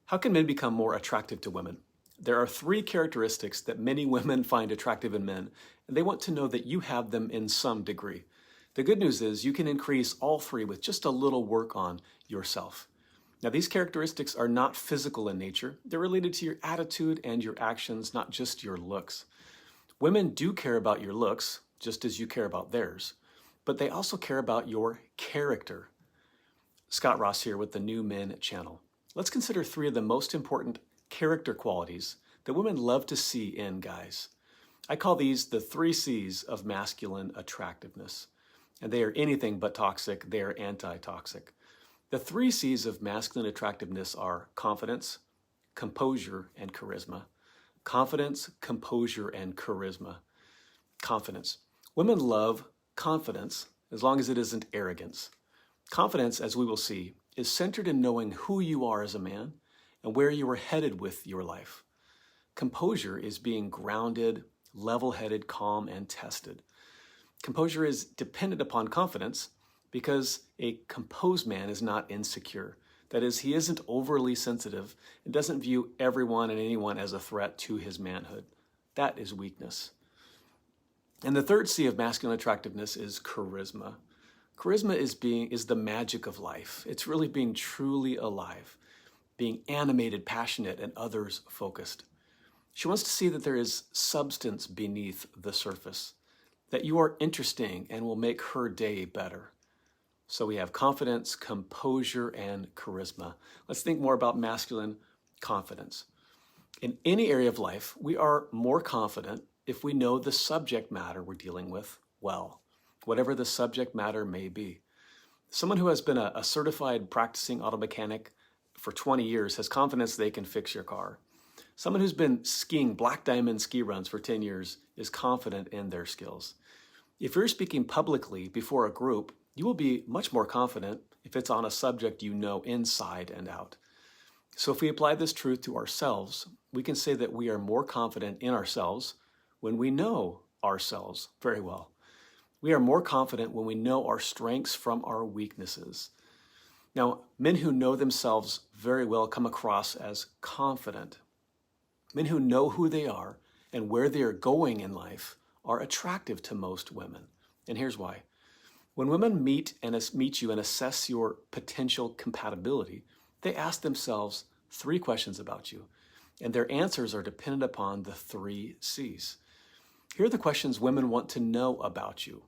How can men become more attractive to women? There are three characteristics that many women find attractive in men, and they want to know that you have them in some degree. The good news is you can increase all three with just a little work on yourself. Now, these characteristics are not physical in nature. They're related to your attitude and your actions, not just your looks. Women do care about your looks, just as you care about theirs, but they also care about your character. Scott Ross here with the New Men channel. Let's consider three of the most important character qualities that women love to see in guys. I call these the 3 C's of masculine attractiveness. And they are anything but toxic, they are anti-toxic. The 3 C's of masculine attractiveness are confidence, composure, and charisma. Confidence, composure, and charisma. Confidence. Women love confidence as long as it isn't arrogance. Confidence, as we will see, is centered in knowing who you are as a man and where you are headed with your life. Composure is being grounded, level-headed, calm, and tested. Composure is dependent upon confidence because a composed man is not insecure. That is, he isn't overly sensitive and doesn't view everyone and anyone as a threat to his manhood. That is weakness. And the 3rd C of masculine attractiveness is charisma. Charisma is the magic of life. It's really being truly alive, being animated, passionate, and others focused. She wants to see that there is substance beneath the surface, that you are interesting and will make her day better. So we have confidence, composure, and charisma. Let's think more about masculine confidence. In any area of life, we are more confident if we know the subject matter we're dealing with well, whatever the subject matter may be. Someone who has been a certified practicing auto mechanic for 20 years has confidence they can fix your car. Someone who's been skiing black diamond ski runs for 10 years is confident in their skills. If you're speaking publicly before a group, you will be much more confident if it's on a subject you know inside and out. So if we apply this truth to ourselves, we can say that we are more confident in ourselves when we know ourselves very well. We are more confident when we know our strengths from our weaknesses. Now, men who know themselves very well come across as confident. Men who know who they are and where they are going in life are attractive to most women. And here's why. When women meet you and assess your potential compatibility, they ask themselves 3 questions about you, and their answers are dependent upon the 3 C's. Here are the questions women want to know about you.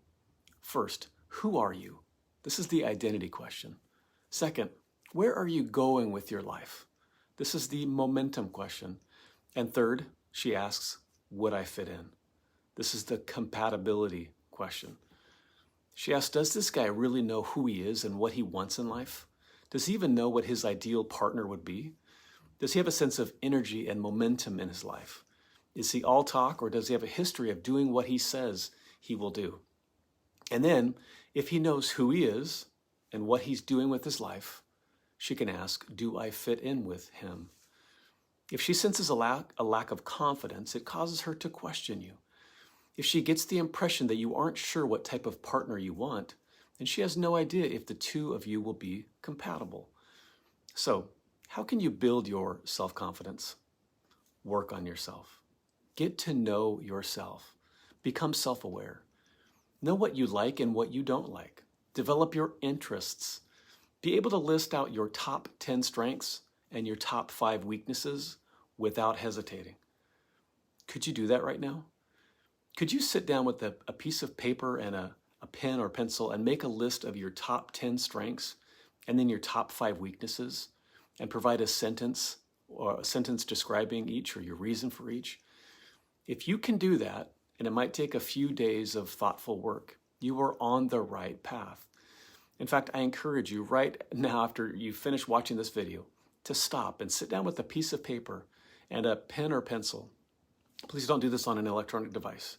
First, who are you? This is the identity question. Second, where are you going with your life? This is the momentum question. And third, she asks, would I fit in? This is the compatibility question. She asks, does this guy really know who he is and what he wants in life? Does he even know what his ideal partner would be? Does he have a sense of energy and momentum in his life? Is he all talk, or does he have a history of doing what he says he will do? And then, if he knows who he is and what he's doing with his life, she can ask, do I fit in with him? If she senses a lack of confidence, it causes her to question you. If she gets the impression that you aren't sure what type of partner you want, then she has no idea if the 2 of you will be compatible. So, how can you build your self-confidence? Work on yourself. Get to know yourself. Become self-aware. Know what you like and what you don't like. Develop your interests. Be able to list out your top 10 strengths and your top 5 weaknesses without hesitating. Could you do that right now? Could you sit down with a piece of paper and a pen or pencil and make a list of your top 10 strengths and then your top 5 weaknesses and provide a sentence or a sentence describing each or your reason for each? If you can do that, and it might take a few days of thoughtful work, you are on the right path. In fact, I encourage you right now after you finish watching this video to stop and sit down with a piece of paper and a pen or pencil. Please don't do this on an electronic device.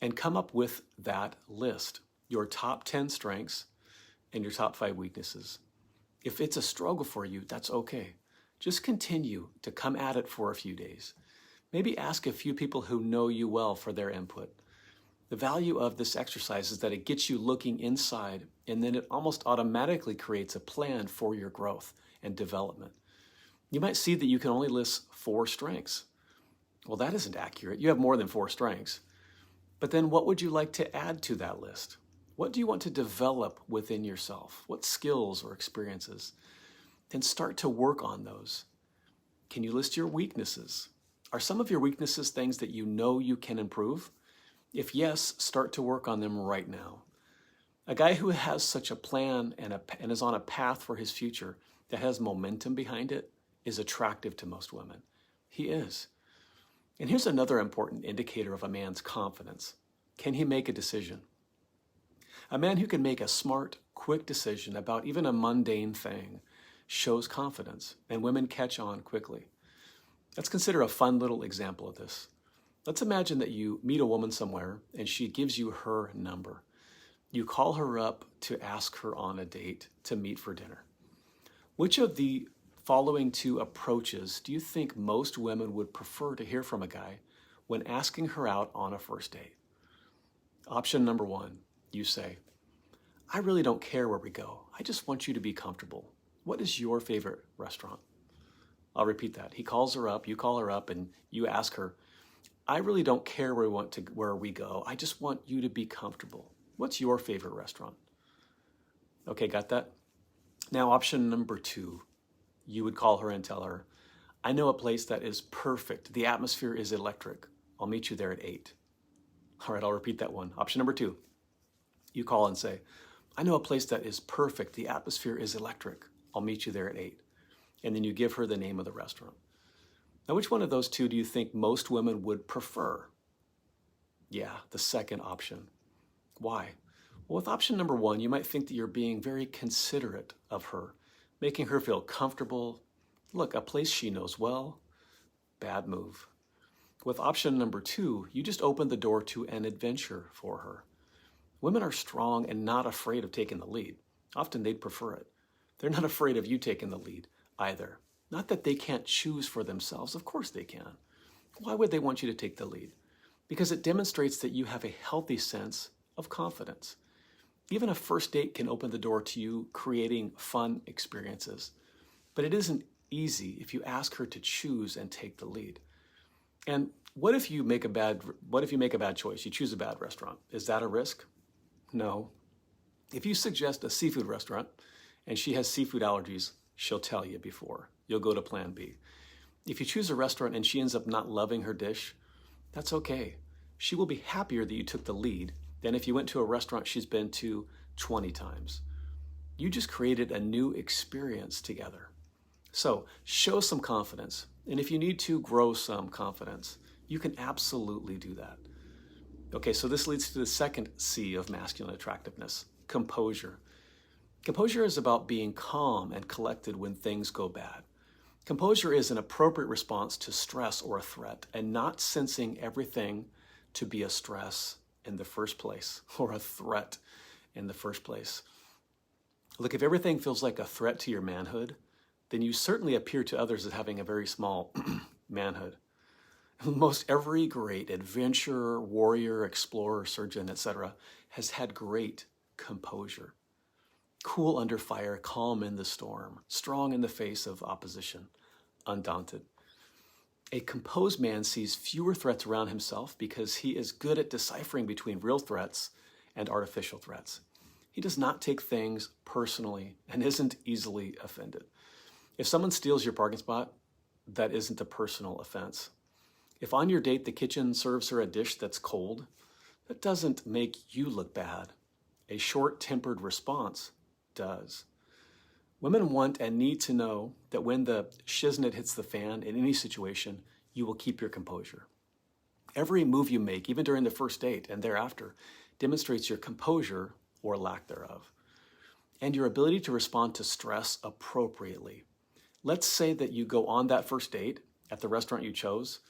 And come up with that list, your top 10 strengths and your top 5 weaknesses. If it's a struggle for you, that's okay. Just continue to come at it for a few days. Maybe ask a few people who know you well for their input. The value of this exercise is that it gets you looking inside, and then it almost automatically creates a plan for your growth and development. You might see that you can only list 4 strengths. Well, that isn't accurate. You have more than 4 strengths. But then what would you like to add to that list? What do you want to develop within yourself? What skills or experiences? Then start to work on those. Can you list your weaknesses? Are some of your weaknesses things that you know you can improve? If yes, start to work on them right now. A guy who has such a plan and is on a path for his future that has momentum behind it is attractive to most women. He is. And here's another important indicator of a man's confidence. Can he make a decision? A man who can make a smart, quick decision about even a mundane thing shows confidence, and women catch on quickly. Let's consider a fun little example of this. Let's imagine that you meet a woman somewhere and she gives you her number. You call her up to ask her on a date to meet for dinner. Which of the following 2 approaches do you think most women would prefer to hear from a guy when asking her out on a first date? Option number 1, you say, I really don't care where we go. I just want you to be comfortable. What is your favorite restaurant? I'll repeat that. He calls her up, you call her up, and you ask her, I really don't care where we go. I just want you to be comfortable. What's your favorite restaurant? Okay, got that? Now, option number 2, you would call her and tell her, I know a place that is perfect. The atmosphere is electric. I'll meet you there at 8. All right, I'll repeat that one. Option number 2, you call and say, I know a place that is perfect. The atmosphere is electric. I'll meet you there at 8. And then you give her the name of the restaurant. Now, which one of those 2 do you think most women would prefer? Yeah, the second option. Why? Well, with option number 1, you might think that you're being very considerate of her, making her feel comfortable. Look, a place she knows well. Bad move. With option number 2, you just opened the door to an adventure for her. Women are strong and not afraid of taking the lead. Often they'd prefer it. They're not afraid of you taking the lead either. Not that they can't choose for themselves. Of course they can. Why would they want you to take the lead? Because it demonstrates that you have a healthy sense of confidence. Even a first date can open the door to you creating fun experiences. But it isn't easy if you ask her to choose and take the lead. And what if you make a bad choice? You choose a bad restaurant. Is that a risk? No. If you suggest a seafood restaurant and she has seafood allergies, she'll tell you before. You'll go to plan B. If you choose a restaurant and she ends up not loving her dish, that's okay. She will be happier that you took the lead than if you went to a restaurant she's been to 20 times. You just created a new experience together. So show some confidence. And if you need to grow some confidence, you can absolutely do that. Okay, so this leads to the second C of masculine attractiveness, composure. Composure is about being calm and collected when things go bad. Composure is an appropriate response to stress or a threat and not sensing everything to be a stress in the first place or a threat in the first place. Look, if everything feels like a threat to your manhood, then you certainly appear to others as having a very small manhood. Most every great adventurer, warrior, explorer, surgeon, etc. has had great composure. Cool under fire, calm in the storm, strong in the face of opposition, undaunted. A composed man sees fewer threats around himself because he is good at deciphering between real threats and artificial threats. He does not take things personally and isn't easily offended. If someone steals your parking spot, that isn't a personal offense. If on your date the kitchen serves her a dish that's cold, that doesn't make you look bad. A short-tempered response does. Women want and need to know that when the shiznit hits the fan in any situation, you will keep your composure. Every move you make, even during the first date and thereafter, demonstrates your composure or lack thereof, and your ability to respond to stress appropriately. Let's say that you go on that first date at the restaurant you chose.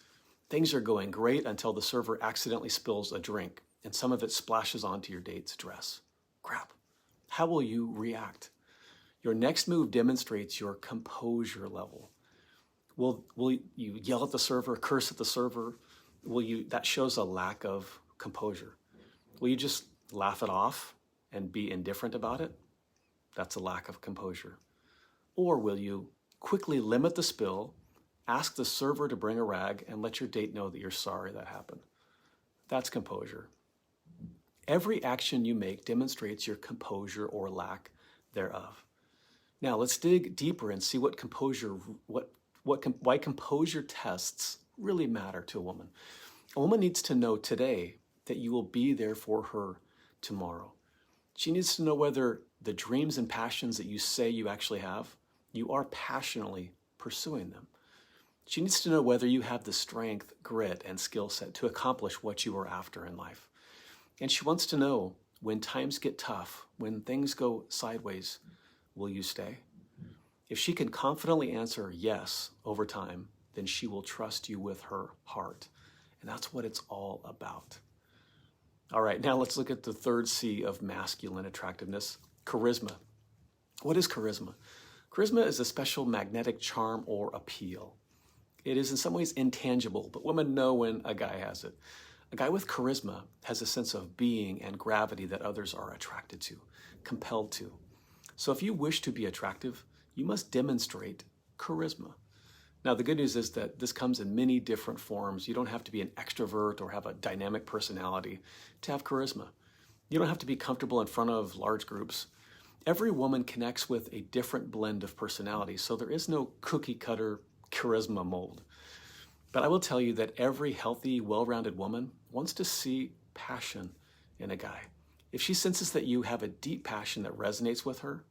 Things are going great until the server accidentally spills a drink and some of it splashes onto your date's dress. Crap. How will you react? Your next move demonstrates your composure level. Will you yell at the server, curse at the server? That shows a lack of composure. Will you just laugh it off and be indifferent about it? That's a lack of composure. Or will you Quickly limit the spill, ask the server to bring a rag, and let your date know that you're sorry that happened. That's composure. Every action you make demonstrates your composure or lack thereof. Now let's dig deeper and see why composure tests really matter to a woman. A woman needs to know today that you will be there for her tomorrow. She needs to know whether the dreams and passions that you say you actually have, you are passionately pursuing them. She needs to know whether you have the strength, grit, and skill set to accomplish what you are after in life. And she wants to know when times get tough, when things go sideways, will you stay? If she can confidently answer yes over time, then she will trust you with her heart. And that's what it's all about. All right, now let's look at the third C of masculine attractiveness, charisma. What is charisma? Charisma is a special magnetic charm or appeal. It is in some ways intangible, but women know when a guy has it. A guy with charisma has a sense of being and gravity that others are attracted to, compelled to. So if you wish to be attractive, you must demonstrate charisma. Now, the good news is that this comes in many different forms. You don't have to be an extrovert or have a dynamic personality to have charisma. You don't have to be comfortable in front of large groups. Every woman connects with a different blend of personalities, so there is no cookie-cutter charisma mold. But I will tell you that every healthy, well-rounded woman wants to see passion in a guy. If she senses that you have a deep passion that resonates with her,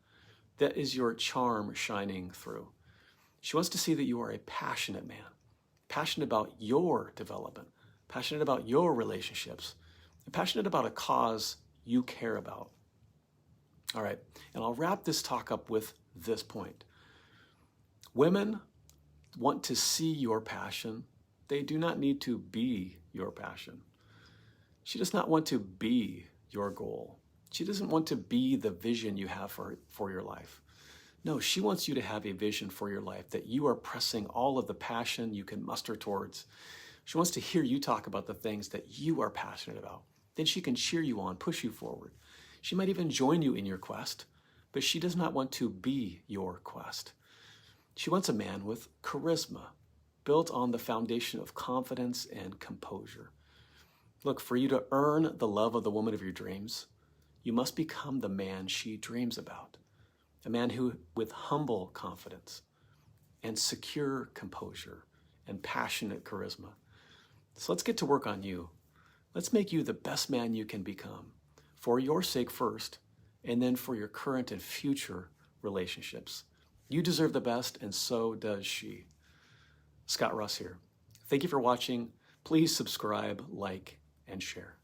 that is your charm shining through. She wants to see that you are a passionate man, passionate about your development, passionate about your relationships, and passionate about a cause you care about. All right, and I'll wrap this talk up with this point. Women want to see your passion. They do not need to be your passion. She does not want to be your goal. She doesn't want to be the vision you have for your life. No, she wants you to have a vision for your life that you are pressing all of the passion you can muster towards. She wants to hear you talk about the things that you are passionate about. Then she can cheer you on, push you forward. She might even join you in your quest, but she does not want to be your quest. She wants a man with charisma, built on the foundation of confidence and composure. Look, for you to earn the love of the woman of your dreams, you must become the man she dreams about. A man who, with humble confidence and secure composure and passionate charisma. So let's get to work on you. Let's make you the best man you can become, for your sake first, and then for your current and future relationships. You deserve the best, and so does she. Scott Russ here. Thank you for watching. Please subscribe, like, and share.